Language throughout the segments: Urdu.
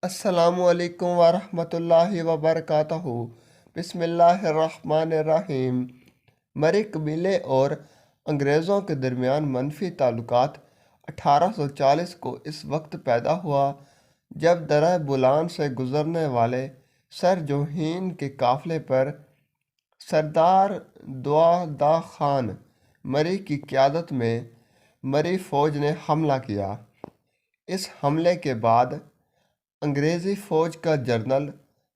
السلام علیکم ورحمۃ اللہ وبرکاتہ۔ بسم اللہ الرحمن الرحیم۔ مری قبیلے اور انگریزوں کے درمیان منفی تعلقات 1840 کو اس وقت پیدا ہوا جب درہ بولان سے گزرنے والے سر جوہین کے قافلے پر سردار دعا خان مری کی قیادت میں مری فوج نے حملہ کیا۔ اس حملے کے بعد انگریزی فوج کا جنرل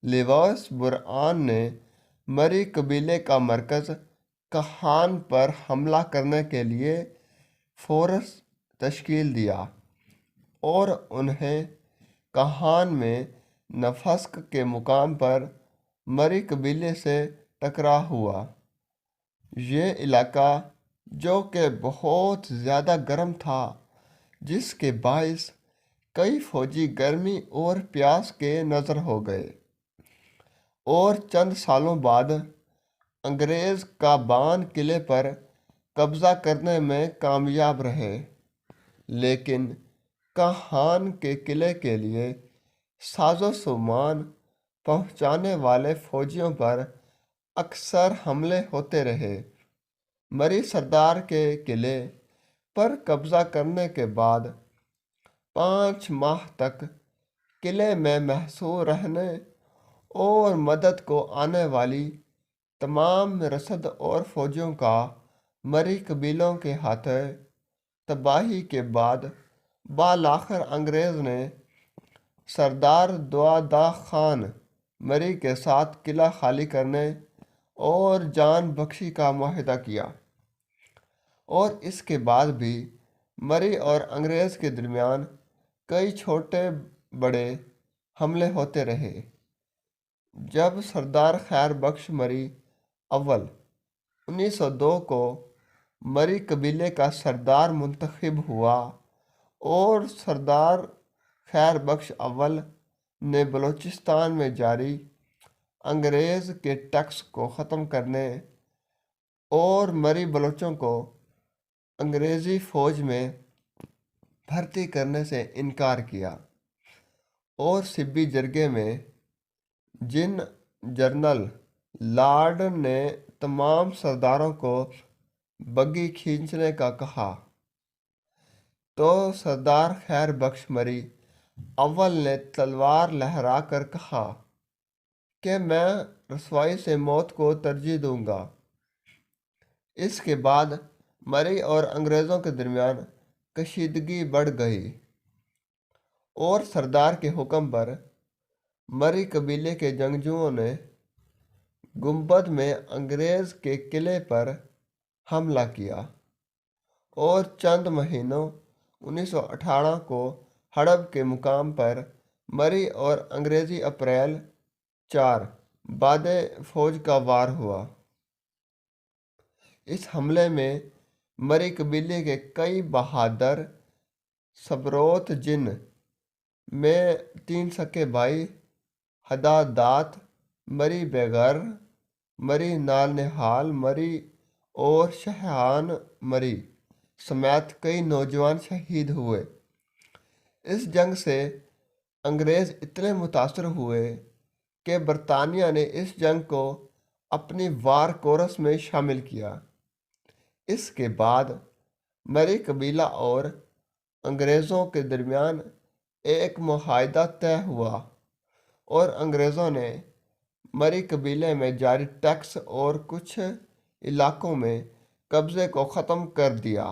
لیویس برآن نے مری قبیلے کا مرکز کاہان پر حملہ کرنے کے لیے فورس تشکیل دیا اور انہیں کاہان میں نفسق کے مقام پر مری قبیلے سے ٹکراؤ ہوا۔ یہ علاقہ جو کہ بہت زیادہ گرم تھا، جس کے باعث کئی فوجی گرمی اور پیاس کے نذر ہو گئے اور چند سالوں بعد انگریز کابان قلعے پر قبضہ کرنے میں کامیاب رہے، لیکن کاہان کے قلعے کے لیے ساز و سامان پہنچانے والے فوجیوں پر اکثر حملے ہوتے رہے۔ مری سردار کے قلعے پر قبضہ کرنے کے بعد 5 ماہ تک قلعے میں محصور رہنے اور مدد کو آنے والی تمام رسد اور فوجوں کا مری قبیلوں کے ہاتھوں تباہی کے بعد بالآخر انگریز نے سردار دعا خان مری کے ساتھ قلعہ خالی کرنے اور جان بخشی کا معاہدہ کیا، اور اس کے بعد بھی مری اور انگریز کے درمیان کئی چھوٹے بڑے حملے ہوتے رہے۔ جب سردار خیر بخش مری اول 1902 کو مری قبیلے کا سردار منتخب ہوا اور سردار خیر بخش اول نے بلوچستان میں جاری انگریز کے ٹیکس کو ختم کرنے اور مری بلوچوں کو انگریزی فوج میں بھرتی کرنے سے انکار کیا، اور سبی جرگے میں جن جنرل لارڈ نے تمام سرداروں کو بگھی کھینچنے کا کہا، تو سردار خیر بخش مری اول نے تلوار لہرا کر کہا کہ میں رسوائی سے موت کو ترجیح دوں گا۔ اس کے بعد مری اور انگریزوں کے درمیان کشیدگی بڑھ گئی اور سردار کے حکم پر مری قبیلے کے جنگجوؤں نے گنبد میں انگریز کے قلعے پر حملہ کیا اور چند مہینوں 1918 کو ہڑپ کے مقام پر مری اور انگریزی اپریل 4 بعد فوج کا وار ہوا۔ اس حملے میں مری قبیلے کے کئی بہادر سبروت، جن میں 3 سکے بھائی حدادات مری بیغر، مری نال نہال مری اور شاہان مری سمیت کئی نوجوان شہید ہوئے۔ اس جنگ سے انگریز اتنے متاثر ہوئے کہ برطانیہ نے اس جنگ کو اپنی وار کورس میں شامل کیا۔ اس کے بعد مری قبیلہ اور انگریزوں کے درمیان ایک معاہدہ طے ہوا اور انگریزوں نے مری قبیلے میں جاری ٹیکس اور کچھ علاقوں میں قبضے کو ختم کر دیا۔